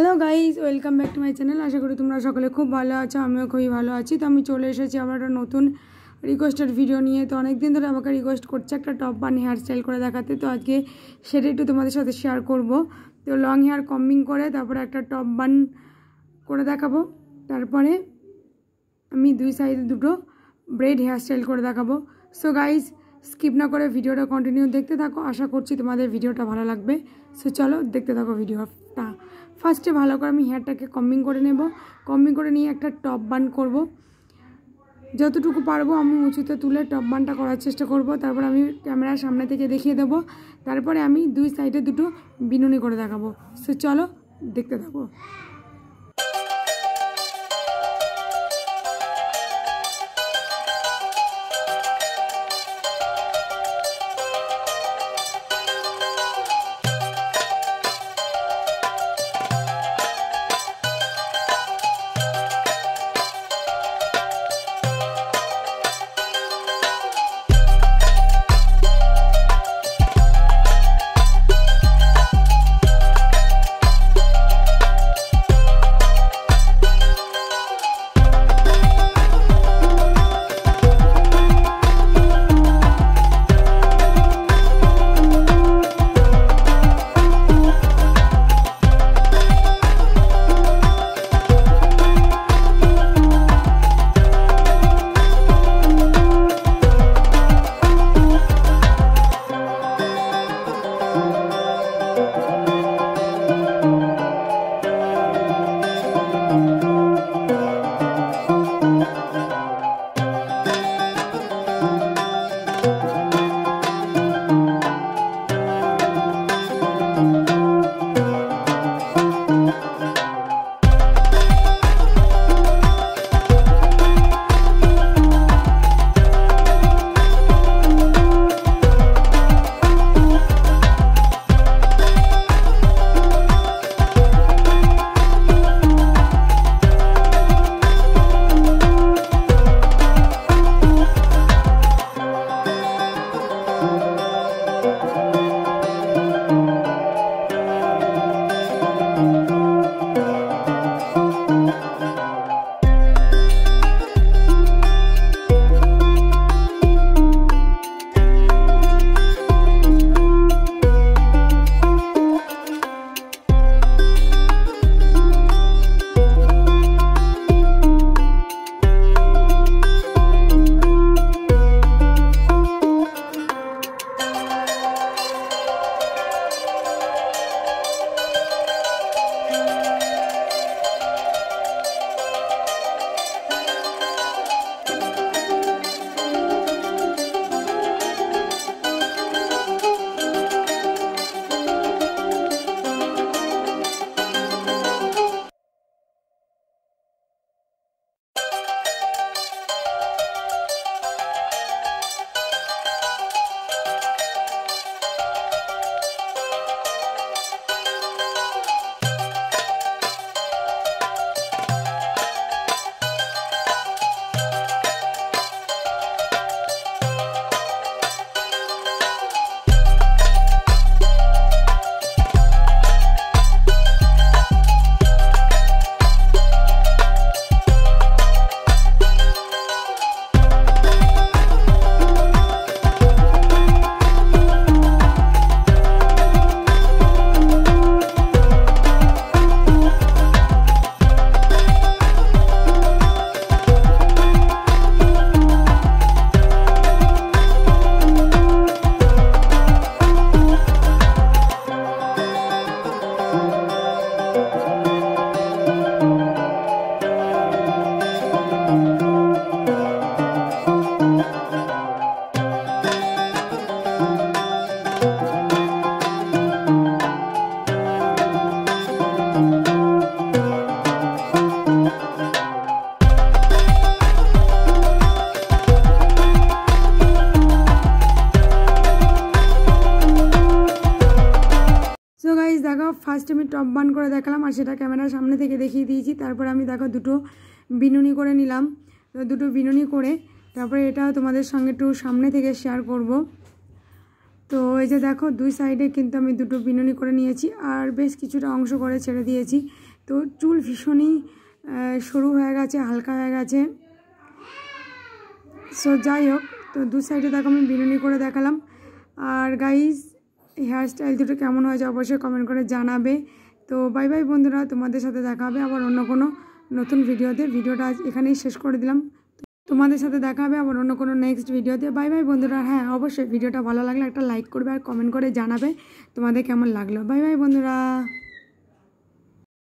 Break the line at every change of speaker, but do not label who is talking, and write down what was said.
Hello guys welcome back to my channel. आशा करी तुम्हारा सकले खूब भालो आछो, आमिও খুবই ভালো আছি। তো আমি চলে এসেছি আবার একটা নতুন রিকোয়েস্টেড ভিডিও নিয়ে। তো অনেক দিন ধরে আমাকে রিকোয়েস্ট করছে একটা টপ বান হেয়ার স্টাইল করে দেখাতে, তো আজকে সেটা একটু তোমাদের সাথে শেয়ার করব। তো লং হেয়ার কম্বিং করে তারপরে একটা টপ বান করে দেখাবো, তারপরে আমি দুই সাইডে দুটো ব্রেড হেয়ার স্টাইল করে দেখাবো। সো গাইজ স্কিপ না করে ভিডিওটা কন্টিনিউ দেখতে থাকো, আশা করছি তোমাদের ভিডিওটা ভালো লাগবে। সো চলো দেখতে থাকো ভিডিওটা। ফার্স্টে ভালো করে আমি হেয়ারটাকে কম্বিং করে নেব। কম্বিং করে নিয়ে একটা টপ বান করব, যতটুকু পারবো আমি উঁচুতে তুলে টপ বানটা করার চেষ্টা করব। তারপর আমি ক্যামেরার সামনে থেকে দেখিয়ে দেবো, তারপরে আমি দুই সাইডে দুটো বিনুনি করে দেখাবো। সো চলো দেখতে থাকো। দেখো ফার্স্ট আমি টপ বান করে দেখালাম আর সেটা ক্যামেরার সামনে থেকে দেখিয়ে দিয়েছি। তারপর আমি দেখো দুটো বিনুনি করে নিলাম। দুটো বিনুনি করে তারপরে এটা তোমাদের সঙ্গে একটু সামনে থেকে শেয়ার করব। তো এই যে দেখো দুই সাইডে কিন্তু আমি দুটো বিনুনি করে নিয়েছি আর বেশ কিছুটা অংশ করে ছেড়ে দিয়েছি। তো চুল ভীষণই সরু হয়ে গেছে, হালকা হয়ে গেছে। সো যাই হোক, তো দু সাইডে দেখো আমি বিনুনি করে দেখালাম। আর গাইজ হেয়ার স্টাইল দুটো কেমন হয়েছে অবশ্যই কমেন্ট করে জানাবে। তো বাই বাই বন্ধুরা, তোমাদের সাথে দেখা হবে আবার অন্য কোনো নতুন ভিডিওতে। ভিডিওটা আজ এখানেই শেষ করে দিলাম, তোমাদের সাথে দেখা হবে আবার অন্য কোনো নেক্সট ভিডিওতে। বাই বাই বন্ধুরা। হ্যাঁ অবশ্যই ভিডিওটা ভালো লাগলে একটা লাইক করবে আর কমেন্ট করে জানাবে তোমাদের কেমন লাগলো। বাই বাই বন্ধুরা।